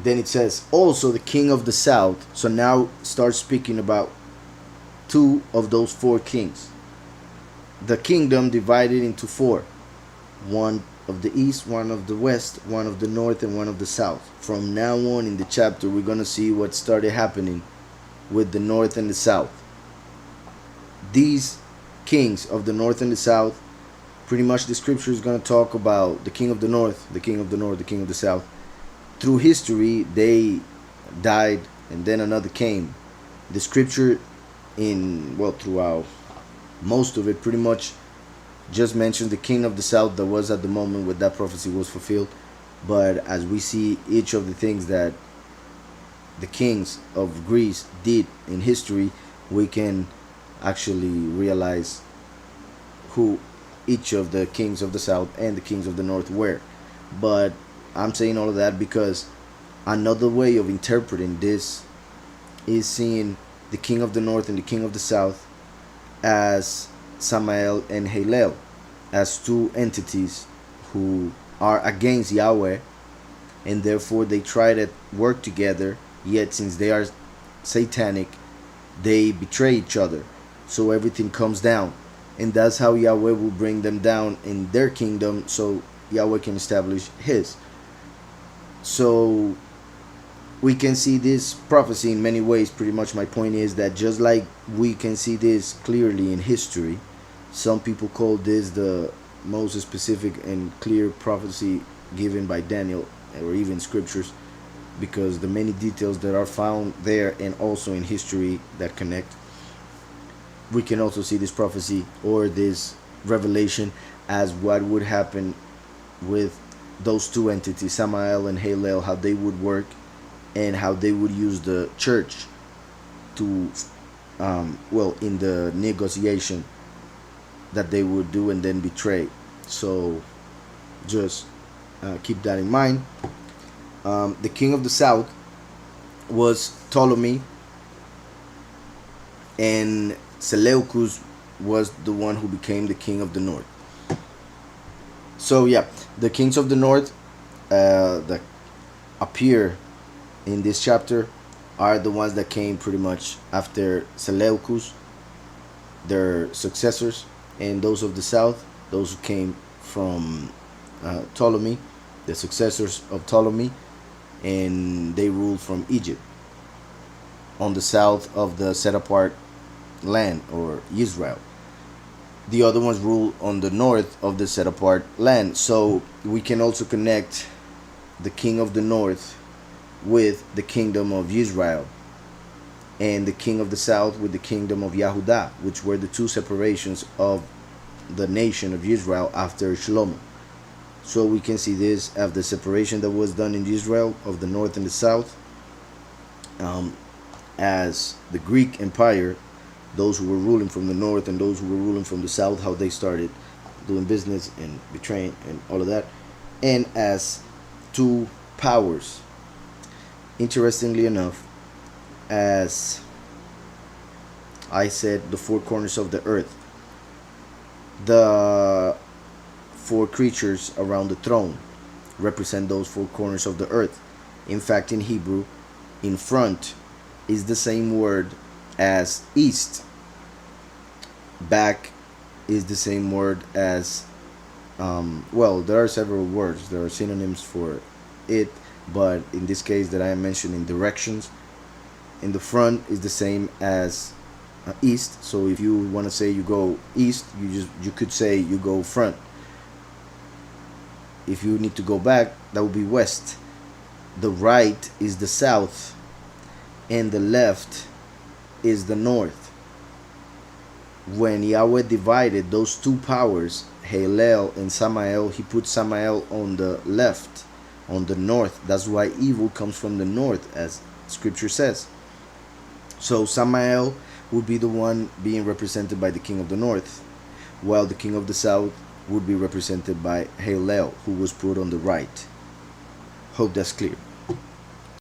Then it says, also the king of the south. So now starts speaking about two of those four kings. The kingdom divided into four: one of the east, one of the west, one of the north, and one of the south. From now on in the chapter, we're going to see what started happening with the north and the south. These kings of the north and the south, pretty much the scripture is going to talk about the king of the north, the king of the north, the king of the south. Through history, they died and then another came. The scripture throughout most of it pretty much just mentions the king of the south that was at the moment when that prophecy was fulfilled. But as we see each of the things that the kings of Greece did in history, we can actually realize who each of the kings of the south and the kings of the north were. But I'm saying all of that because another way of interpreting this is seeing the king of the north and the king of the south as Samael and Hillel, as two entities who are against Yahweh, and therefore they try to work together, yet since they are satanic, they betray each other, so everything comes down. And that's how Yahweh will bring them down in their kingdom, so Yahweh can establish his. So we can see this prophecy in many ways. Pretty much my point is that just like we can see this clearly in history, some people call this the most specific and clear prophecy given by Daniel or even scriptures, because the many details that are found there and also in history that connect. We can also see this prophecy or this revelation as what would happen with those two entities, Samael and Hillel, how they would work and how they would use the church to in the negotiation that they would do and then betray. So just keep that in mind. The king of the south was Ptolemy, and Seleucus was the one who became the king of the north. So yeah, the kings of the north that appear in this chapter are the ones that came pretty much after Seleucus, their successors, and those of the south, those who came from Ptolemy, the successors of Ptolemy, and they ruled from Egypt on the south of the set apart land, or Israel. The other ones rule on the north of the set apart land. So we can also connect the king of the north with the kingdom of Israel, and the king of the south with the kingdom of Yahudah, which were the two separations of the nation of Israel after Shlomo. So we can see this as the separation that was done in Israel of the north and the south, as the Greek Empire, those who were ruling from the north and those who were ruling from the south, how they started doing business and betraying and all of that, and as two powers. Interestingly enough, as I said, the four corners of the earth, the four creatures around the throne represent those four corners of the earth. In fact, in Hebrew, in front is the same word as east. Back is the same word as there are several words, there are synonyms for it, but in this case that I am mentioning, directions, in the front is the same as east. So if you want to say you go east, you could say you go front. If you need to go back, that would be west. The right is the south, and the left is the north. When Yahweh divided those two powers, Hillel and Samael, he put Samael on the left, on the north. That's why evil comes from the north, as scripture says. So Samael would be the one being represented by the king of the north, while the king of the south would be represented by Hillel, who was put on the right. Hope that's clear.